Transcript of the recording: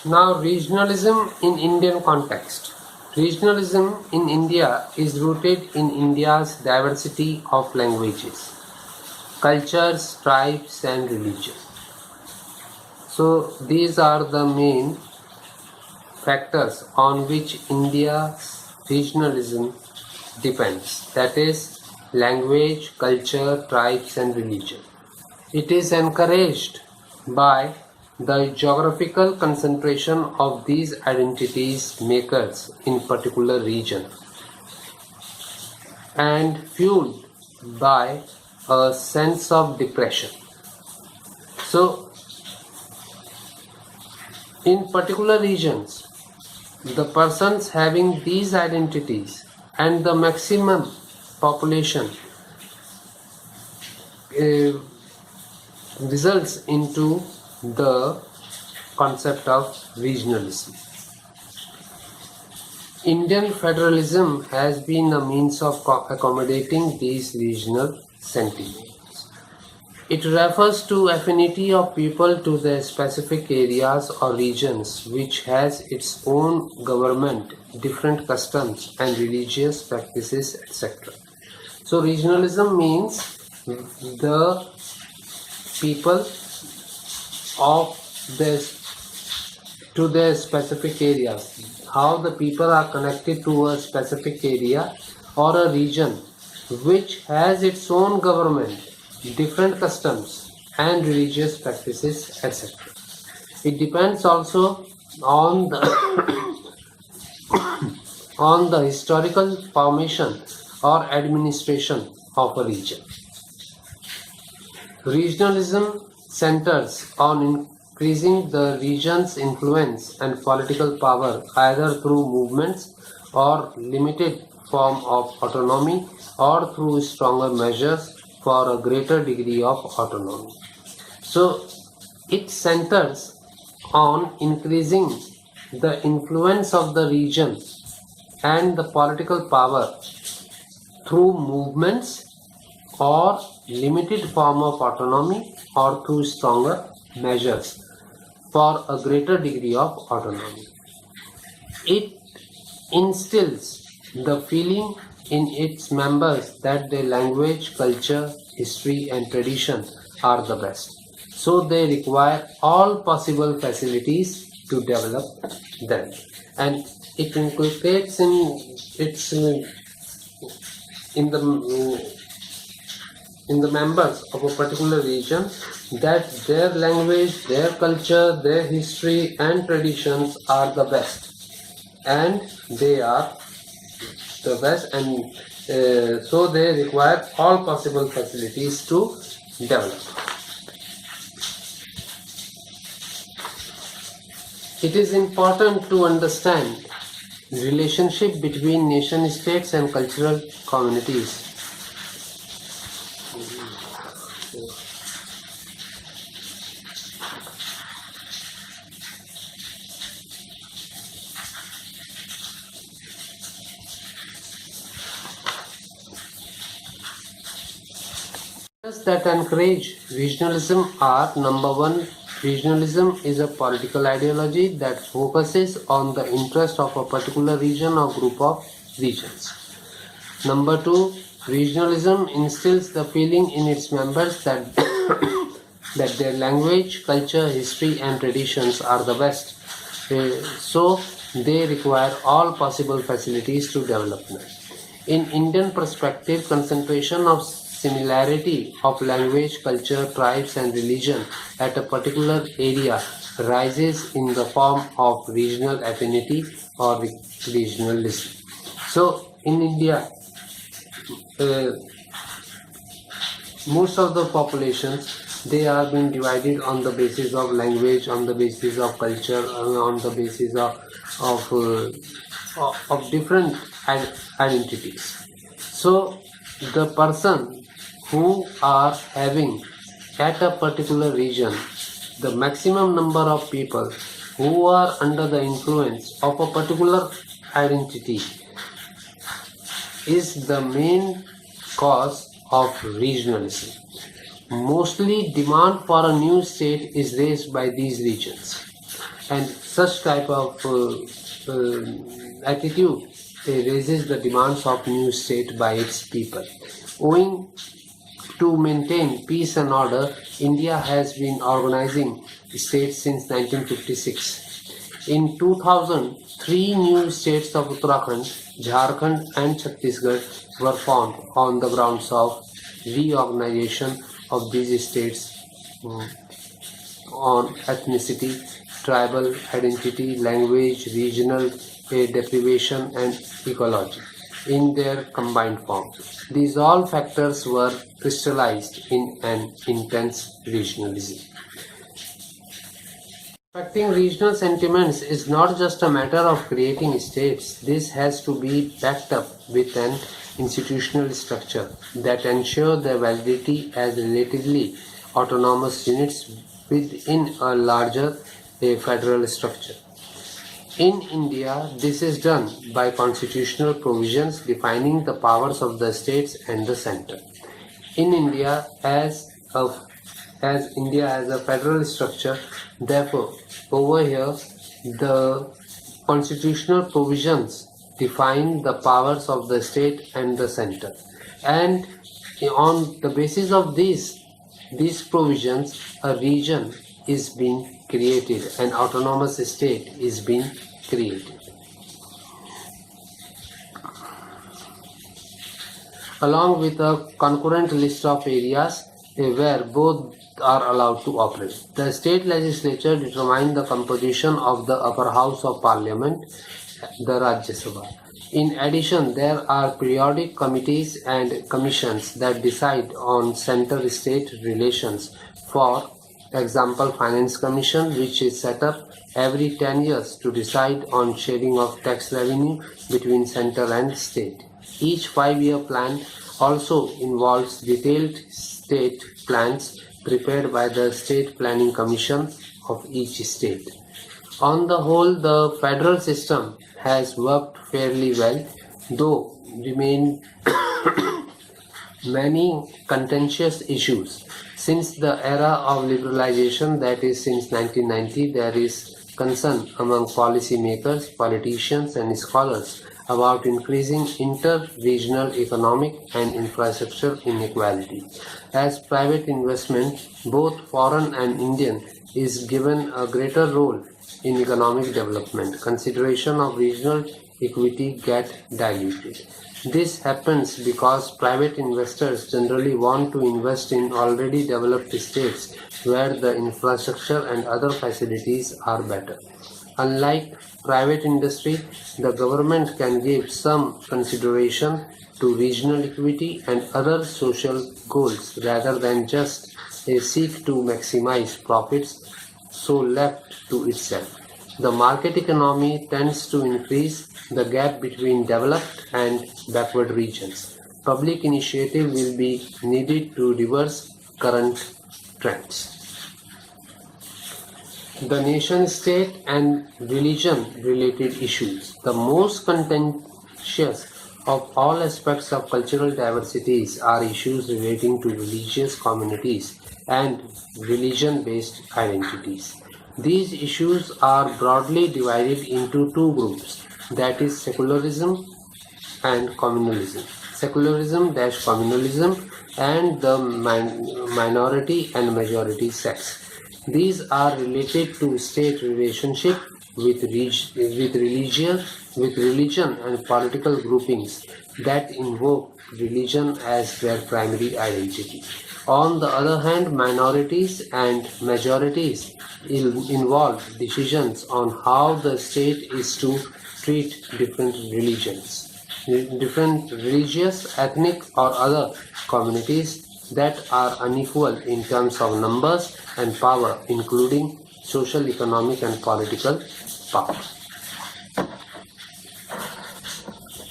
Now, regionalism in Indian context. Regionalism in India is rooted in India's diversity of languages, cultures, tribes, and religions. So, these are the main factors on which India's regionalism depends, that is, language, culture, tribes, and religion. It is encouraged by the geographical concentration of these identities makers in particular region and fueled by a sense of depression. So, in particular regions, the persons having these identities and the maximum population results into the concept of regionalism. Indian federalism has been a means of accommodating these regional sentiments. It refers to affinity of people to their specific areas or regions which has its own government, different customs and religious practices, etc. So regionalism means the people of their specific areas, how the people are connected to a specific area or a region which has its own government, different customs and religious practices, etc. It depends also on the on the historical formation or administration of a region. Regionalism centers on increasing the region's influence and political power either through movements or limited form of autonomy or through stronger measures for a greater degree of autonomy. So it centers on increasing the influence of the region and the political power through movements or limited form of autonomy or through stronger measures for a greater degree of autonomy. It instills the feeling in its members that their language, culture, history and tradition are the best. So they require all possible facilities to develop them. And it inculcates in the members of a particular region that their language, their culture, their history and traditions are the best, and they are the best, and so they require all possible facilities to develop. It is important to understand the relationship between nation states and cultural communities. That encourage regionalism are: number one, regionalism is a political ideology that focuses on the interest of a particular region or group of regions. Number two, regionalism instills the feeling in its members that that their language, culture, history and traditions are the best. So they require all possible facilities to development. In Indian perspective, concentration of similarity of language, culture, tribes and religion at a particular area rises in the form of regional affinity or regionalism. So in India, most of the populations, they are being divided on the basis of language, on the basis of culture, on the basis of different identities. So the person who are having at a particular region the maximum number of people who are under the influence of a particular identity is the main cause of regionalism. Mostly demand for a new state is raised by these regions. and such type of attitude raises the demands of new state by its people. Owing to maintain peace and order, India has been organizing states since 1956. In 2000, three new states of Uttarakhand, Jharkhand, and Chhattisgarh were formed on the grounds of reorganization of these states on ethnicity, tribal identity, language, regional deprivation, and ecology in their combined form. These all factors were crystallized in an intense regionalism. Affecting regional sentiments is not just a matter of creating states. This has to be backed up with an institutional structure that ensure their validity as relatively autonomous units within a larger federal structure. In India, this is done by constitutional provisions defining the powers of the states and the center. In India, as India as a federal structure, therefore, over here, the constitutional provisions define the powers of the state and the center. And on the basis of these provisions, a region is being created, an autonomous state is being created. Along with a concurrent list of areas where both are allowed to operate. The state legislature determines the composition of the upper house of parliament, the Rajya Sabha. In addition, there are periodic committees and commissions that decide on center-state relations. For example, Finance Commission, which is set up every 10 years to decide on sharing of tax revenue between center and state. Each 5-year plan also involves detailed state plans prepared by the State Planning Commission of each state. On the whole, the federal system has worked fairly well, though remain many contentious issues. Since the era of liberalization, that is since 1990, there is concern among policymakers, politicians and scholars about increasing inter-regional economic and infrastructure inequality. As private investment, both foreign and Indian, is given a greater role in economic development, consideration of regional equity get diluted. This happens because private investors generally want to invest in already developed states where the infrastructure and other facilities are better. Unlike private industry, the government can give some consideration to regional equity and other social goals rather than just seek to maximize profits so left to itself. The market economy tends to increase the gap between developed and backward regions. Public initiative will be needed to reverse current trends. The nation-state and religion-related issues. The most contentious of all aspects of cultural diversities are issues relating to religious communities and religion-based identities. These issues are broadly divided into two groups, that is secularism and communalism. Secularism-communalism and the minority and majority sects. These are related to state relationship with religion and political groupings that invoke religion as their primary identity. On the other hand, minorities and majorities involve decisions on how the state is to treat different religious, ethnic or other communities that are unequal in terms of numbers and power, including social, economic and political power.